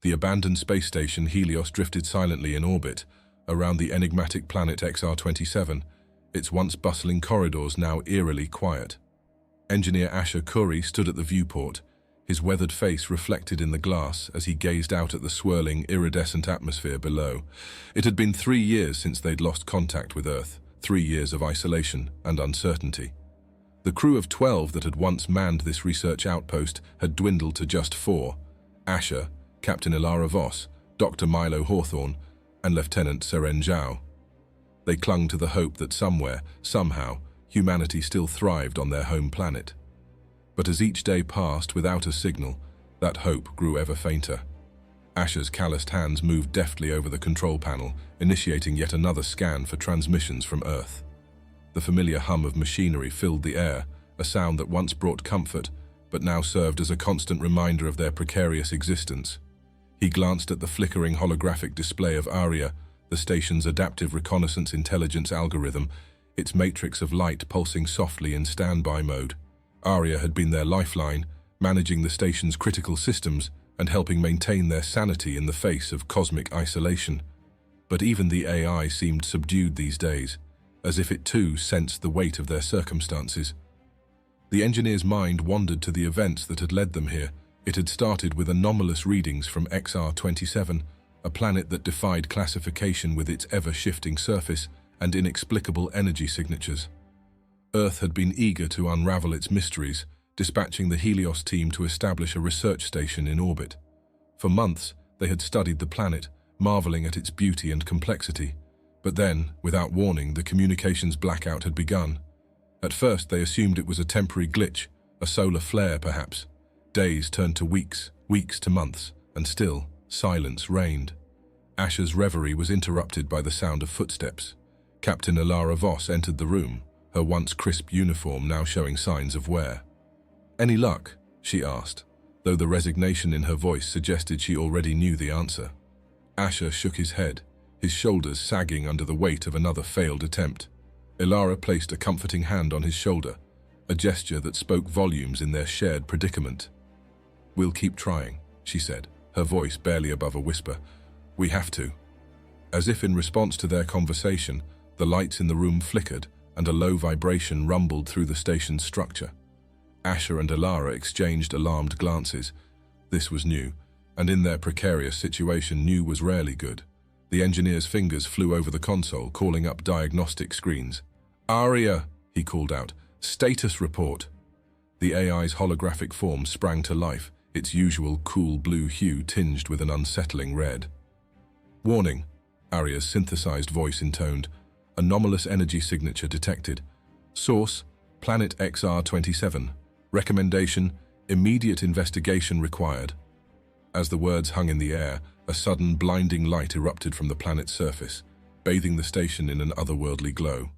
The abandoned space station Helios drifted silently in orbit around the enigmatic planet XR27, its once bustling corridors now eerily quiet. Engineer Asher Kouri stood at the viewport, his weathered face reflected in the glass as he gazed out at the swirling, iridescent atmosphere below. It had been 3 years since they'd lost contact with Earth, 3 years of isolation and uncertainty. The crew of 12 that had once manned this research outpost had dwindled to just 4: Asher, Captain Ilara Voss, Dr. Milo Hawthorne, and Lieutenant Seren Zhao. They clung to the hope that somewhere, somehow, humanity still thrived on their home planet. But as each day passed without a signal, that hope grew ever fainter. Asher's calloused hands moved deftly over the control panel, initiating yet another scan for transmissions from Earth. The familiar hum of machinery filled the air, a sound that once brought comfort, but now served as a constant reminder of their precarious existence. He glanced at the flickering holographic display of Aria, the station's adaptive reconnaissance intelligence algorithm, its matrix of light pulsing softly in standby mode. Aria had been their lifeline, managing the station's critical systems and helping maintain their sanity in the face of cosmic isolation. But even the AI seemed subdued these days, as if it too sensed the weight of their circumstances. The engineer's mind wandered to the events that had led them here. It had started with anomalous readings from XR27, a planet that defied classification with its ever-shifting surface and inexplicable energy signatures. Earth had been eager to unravel its mysteries, dispatching the Helios team to establish a research station in orbit. For months, they had studied the planet, marveling at its beauty and complexity. But then, without warning, the communications blackout had begun. At first, they assumed it was a temporary glitch, a solar flare perhaps. Days turned to weeks, weeks to months, and still, silence reigned. Asher's reverie was interrupted by the sound of footsteps. Captain Ilara Voss entered the room, her once crisp uniform now showing signs of wear. "Any luck?" she asked, though the resignation in her voice suggested she already knew the answer. Asher shook his head, his shoulders sagging under the weight of another failed attempt. Ilara placed a comforting hand on his shoulder, a gesture that spoke volumes in their shared predicament. "We'll keep trying," she said, her voice barely above a whisper. "We have to." As if in response to their conversation, the lights in the room flickered and a low vibration rumbled through the station's structure. Asher and Ilara exchanged alarmed glances. This was new, and in their precarious situation, new was rarely good. The engineer's fingers flew over the console, calling up diagnostic screens. "Aria," he called out, "status report." The AI's holographic form sprang to life, its usual cool blue hue tinged with an unsettling red. "Warning," Aria's synthesized voice intoned. "Anomalous energy signature detected. Source, Planet XR27. Recommendation, immediate investigation required." As the words hung in the air, a sudden blinding light erupted from the planet's surface, bathing the station in an otherworldly glow.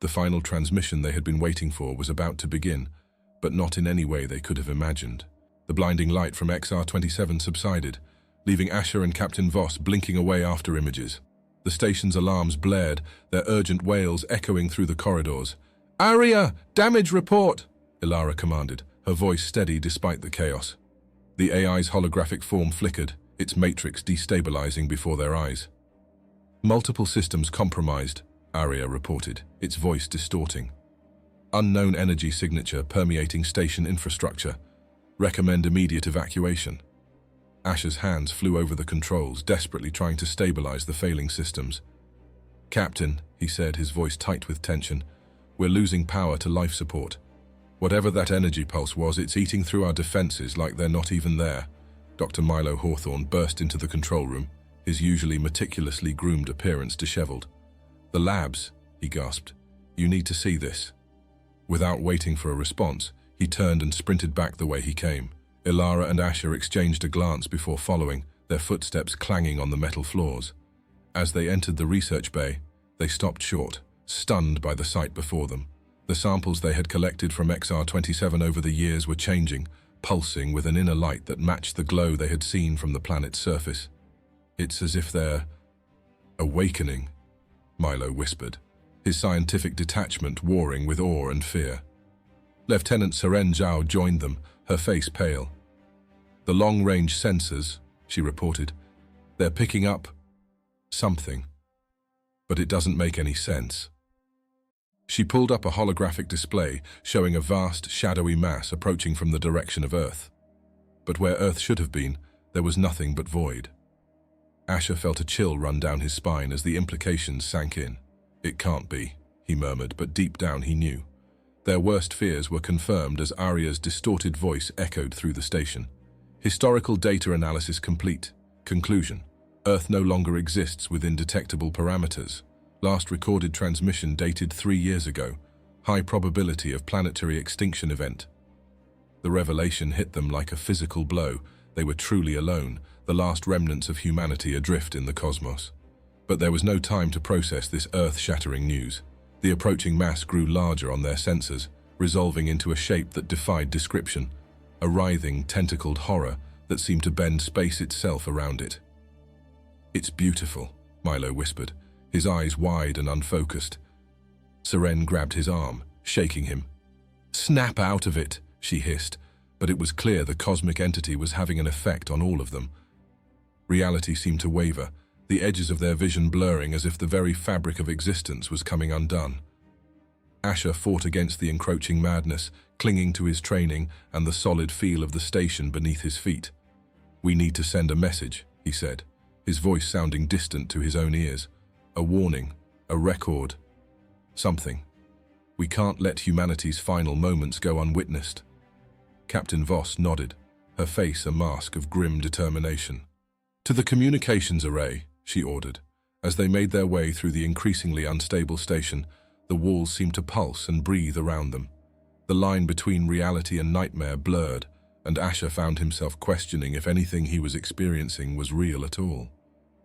The final transmission they had been waiting for was about to begin, but not in any way they could have imagined. The blinding light from XR27 subsided, leaving Asher and Captain Voss blinking away after images. The station's alarms blared, their urgent wails echoing through the corridors. "Aria! Damage report!" Ilara commanded, her voice steady despite the chaos. The AI's holographic form flickered, its matrix destabilizing before their eyes. "Multiple systems compromised," Aria reported, its voice distorting. "Unknown energy signature permeating station infrastructure. Recommend immediate evacuation." Asher's hands flew over the controls, desperately trying to stabilize the failing systems. "Captain," he said, his voice tight with tension, "we're losing power to life support. Whatever that energy pulse was, it's eating through our defenses like they're not even there." Dr. Milo Hawthorne burst into the control room, his usually meticulously groomed appearance disheveled. "The labs," he gasped. "You need to see this." Without waiting for a response, he turned and sprinted back the way he came. Ilara and Asher exchanged a glance before following, their footsteps clanging on the metal floors. As they entered the research bay, they stopped short, stunned by the sight before them. The samples they had collected from XR27 over the years were changing, pulsing with an inner light that matched the glow they had seen from the planet's surface. "It's as if they're awakening," Milo whispered, his scientific detachment warring with awe and fear. Lieutenant Seren Zhao joined them, her face pale. "The long-range sensors," she reported. "They're picking up something, but it doesn't make any sense." She pulled up a holographic display showing a vast, shadowy mass approaching from the direction of Earth. But where Earth should have been, there was nothing but void. Asher felt a chill run down his spine as the implications sank in. "It can't be," he murmured, but deep down he knew. Their worst fears were confirmed as Arya's distorted voice echoed through the station. "Historical data analysis complete. Conclusion. Earth no longer exists within detectable parameters. Last recorded transmission dated 3 years ago. High probability of planetary extinction event." The revelation hit them like a physical blow. They were truly alone, the last remnants of humanity adrift in the cosmos. But there was no time to process this earth-shattering news. The approaching mass grew larger on their sensors, resolving into a shape that defied description, a writhing, tentacled horror that seemed to bend space itself around it. "It's beautiful," Milo whispered, his eyes wide and unfocused. Seren grabbed his arm, shaking him. "Snap out of it," she hissed, but it was clear the cosmic entity was having an effect on all of them. Reality seemed to waver, the edges of their vision blurring as if the very fabric of existence was coming undone. Asher fought against the encroaching madness, clinging to his training and the solid feel of the station beneath his feet. "We need to send a message," he said, his voice sounding distant to his own ears. "A warning, a record, something. We can't let humanity's final moments go unwitnessed." Captain Voss nodded, her face a mask of grim determination. "To the communications array," she ordered. As they made their way through the increasingly unstable station, the walls seemed to pulse and breathe around them. The line between reality and nightmare blurred, and Asher found himself questioning if anything he was experiencing was real at all.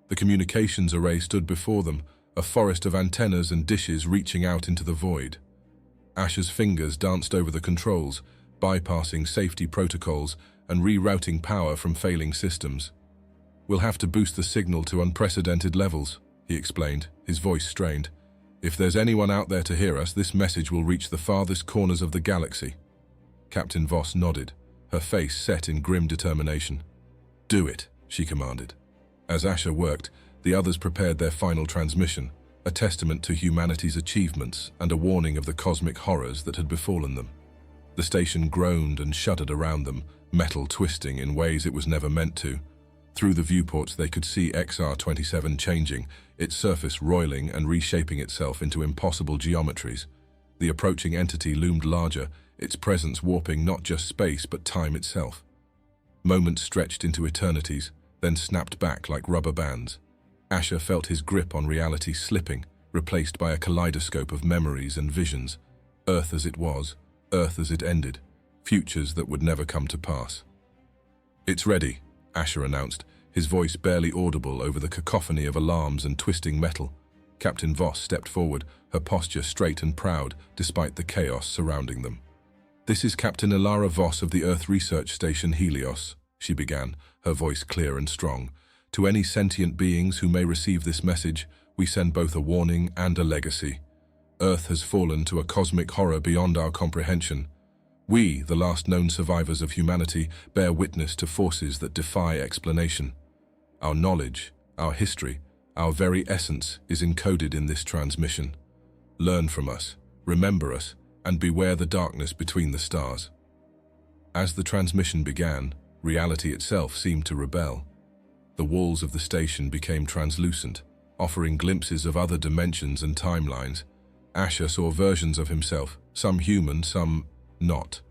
The communications array stood before them, a forest of antennas and dishes reaching out into the void. Asher's fingers danced over the controls, bypassing safety protocols and rerouting power from failing systems. "We'll have to boost the signal to unprecedented levels," he explained, his voice strained. "If there's anyone out there to hear us, this message will reach the farthest corners of the galaxy." Captain Voss nodded, her face set in grim determination. "Do it," she commanded. As Asher worked, the others prepared their final transmission, a testament to humanity's achievements and a warning of the cosmic horrors that had befallen them. The station groaned and shuddered around them, metal twisting in ways it was never meant to. Through the viewports they could see XR-27 changing, its surface roiling and reshaping itself into impossible geometries. The approaching entity loomed larger, its presence warping not just space but time itself. Moments stretched into eternities, then snapped back like rubber bands. Asher felt his grip on reality slipping, replaced by a kaleidoscope of memories and visions. Earth as it was, Earth as it ended, futures that would never come to pass. "It's ready," Asher announced, his voice barely audible over the cacophony of alarms and twisting metal. Captain Voss stepped forward, her posture straight and proud, despite the chaos surrounding them. "This is Captain Ilara Voss of the Earth Research Station Helios," she began, her voice clear and strong. "To any sentient beings who may receive this message, we send both a warning and a legacy. Earth has fallen to a cosmic horror beyond our comprehension. We, the last known survivors of humanity, bear witness to forces that defy explanation. Our knowledge, our history, our very essence is encoded in this transmission. Learn from us, remember us, and beware the darkness between the stars." As the transmission began, reality itself seemed to rebel. The walls of the station became translucent, offering glimpses of other dimensions and timelines. Asher saw versions of himself, some human, some not.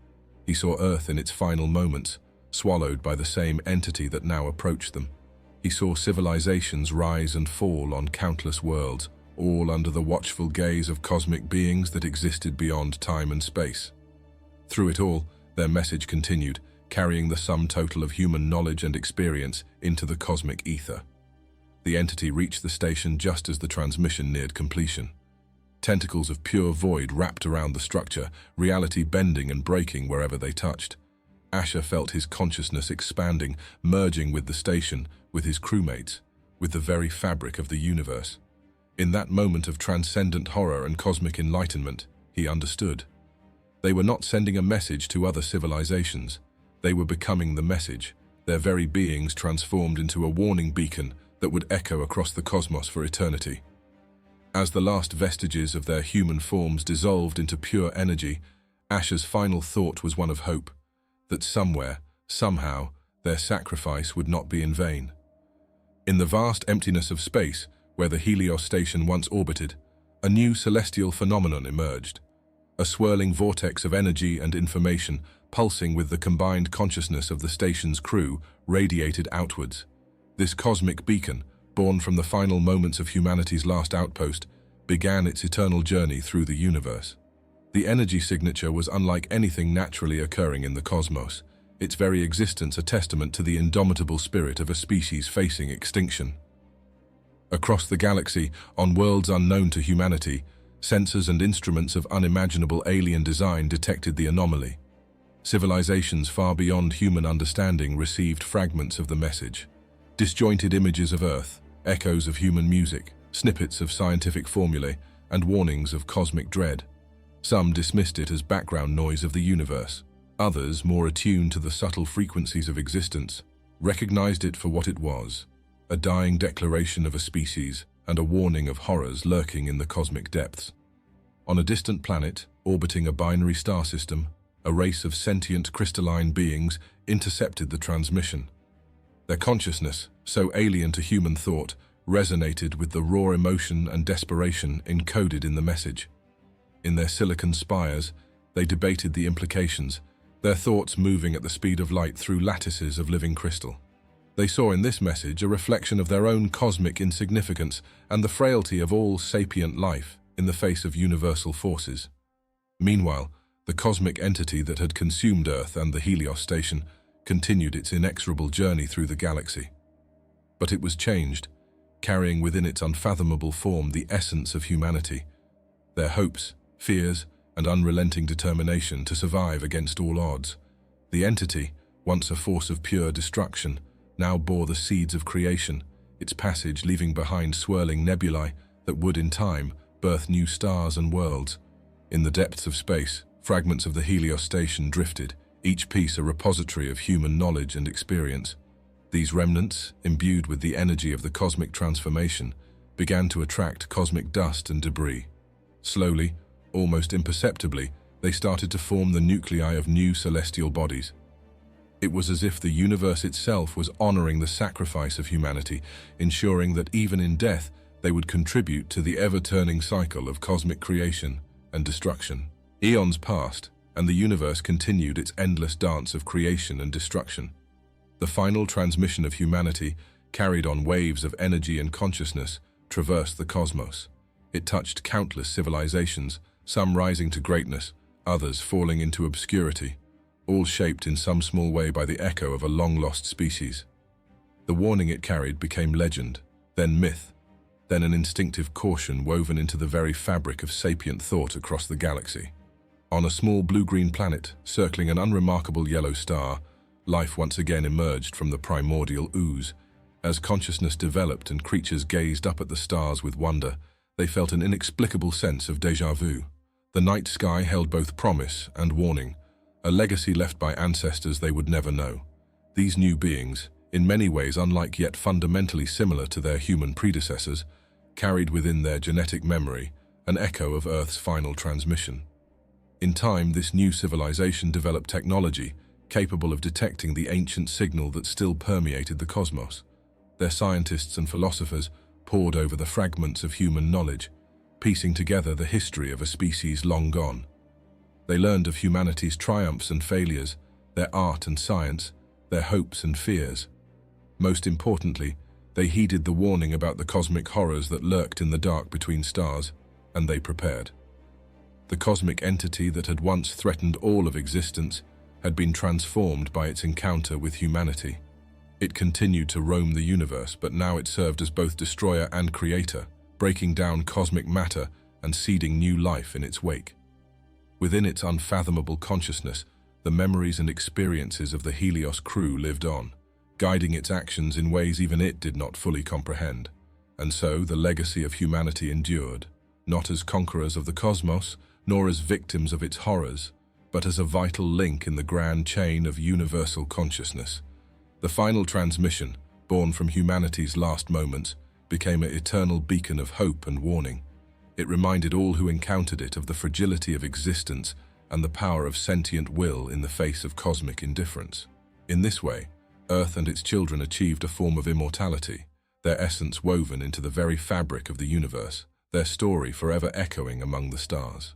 He saw Earth in its final moments, swallowed by the same entity that now approached them. He saw civilizations rise and fall on countless worlds, all under the watchful gaze of cosmic beings that existed beyond time and space. Through it all, their message continued, carrying the sum total of human knowledge and experience into the cosmic ether. The entity reached the station just as the transmission neared completion. Tentacles of pure void wrapped around the structure, reality bending and breaking wherever they touched. Asher felt his consciousness expanding, merging with the station, with his crewmates, with the very fabric of the universe. In that moment of transcendent horror and cosmic enlightenment, he understood. They were not sending a message to other civilizations. They were becoming the message, their very beings transformed into a warning beacon that would echo across the cosmos for eternity. As the last vestiges of their human forms dissolved into pure energy, Asher's final thought was one of hope, that somewhere, somehow, their sacrifice would not be in vain. In the vast emptiness of space, where the Helios station once orbited, a new celestial phenomenon emerged, a swirling vortex of energy and information pulsing with the combined consciousness of the station's crew radiated outwards. This cosmic beacon, born from the final moments of humanity's last outpost, began its eternal journey through the universe. The energy signature was unlike anything naturally occurring in the cosmos, its very existence a testament to the indomitable spirit of a species facing extinction. Across the galaxy, on worlds unknown to humanity, sensors and instruments of unimaginable alien design detected the anomaly. Civilizations far beyond human understanding received fragments of the message. Disjointed images of Earth, echoes of human music, snippets of scientific formulae, and warnings of cosmic dread. Some dismissed it as background noise of the universe. Others, more attuned to the subtle frequencies of existence, recognized it for what it was, a dying declaration of a species and a warning of horrors lurking in the cosmic depths. On a distant planet, orbiting a binary star system, a race of sentient crystalline beings intercepted the transmission. Their consciousness, so alien to human thought, resonated with the raw emotion and desperation encoded in the message. In their silicon spires, they debated the implications, their thoughts moving at the speed of light through lattices of living crystal. They saw in this message a reflection of their own cosmic insignificance and the frailty of all sapient life in the face of universal forces. Meanwhile, the cosmic entity that had consumed Earth and the Helios station continued its inexorable journey through the galaxy. But it was changed, carrying within its unfathomable form the essence of humanity, their hopes, fears, and unrelenting determination to survive against all odds. The entity, once a force of pure destruction, now bore the seeds of creation, its passage leaving behind swirling nebulae that would, in time, birth new stars and worlds. In the depths of space, fragments of the Helios station drifted, each piece a repository of human knowledge and experience. These remnants, imbued with the energy of the cosmic transformation, began to attract cosmic dust and debris. Slowly, almost imperceptibly, they started to form the nuclei of new celestial bodies. It was as if the universe itself was honoring the sacrifice of humanity, ensuring that even in death they would contribute to the ever-turning cycle of cosmic creation and destruction. Eons passed, and the universe continued its endless dance of creation and destruction. The final transmission of humanity, carried on waves of energy and consciousness, traversed the cosmos. It touched countless civilizations, some rising to greatness, others falling into obscurity, all shaped in some small way by the echo of a long-lost species. The warning it carried became legend, then myth, then an instinctive caution woven into the very fabric of sapient thought across the galaxy. On a small blue-green planet, circling an unremarkable yellow star, life once again emerged from the primordial ooze. As consciousness developed and creatures gazed up at the stars with wonder, they felt an inexplicable sense of déjà vu. The night sky held both promise and warning, a legacy left by ancestors they would never know. These new beings, in many ways unlike yet fundamentally similar to their human predecessors, carried within their genetic memory an echo of Earth's final transmission. In time, this new civilization developed technology capable of detecting the ancient signal that still permeated the cosmos. Their scientists and philosophers pored over the fragments of human knowledge, piecing together the history of a species long gone. They learned of humanity's triumphs and failures, their art and science, their hopes and fears. Most importantly, they heeded the warning about the cosmic horrors that lurked in the dark between stars, and they prepared. The cosmic entity that had once threatened all of existence had been transformed by its encounter with humanity. It continued to roam the universe, but now it served as both destroyer and creator, breaking down cosmic matter and seeding new life in its wake. Within its unfathomable consciousness, the memories and experiences of the Helios crew lived on, guiding its actions in ways even it did not fully comprehend. And so the legacy of humanity endured, not as conquerors of the cosmos, nor as victims of its horrors, but as a vital link in the grand chain of universal consciousness. The final transmission, born from humanity's last moments, became an eternal beacon of hope and warning. It reminded all who encountered it of the fragility of existence and the power of sentient will in the face of cosmic indifference. In this way, Earth and its children achieved a form of immortality, their essence woven into the very fabric of the universe, their story forever echoing among the stars.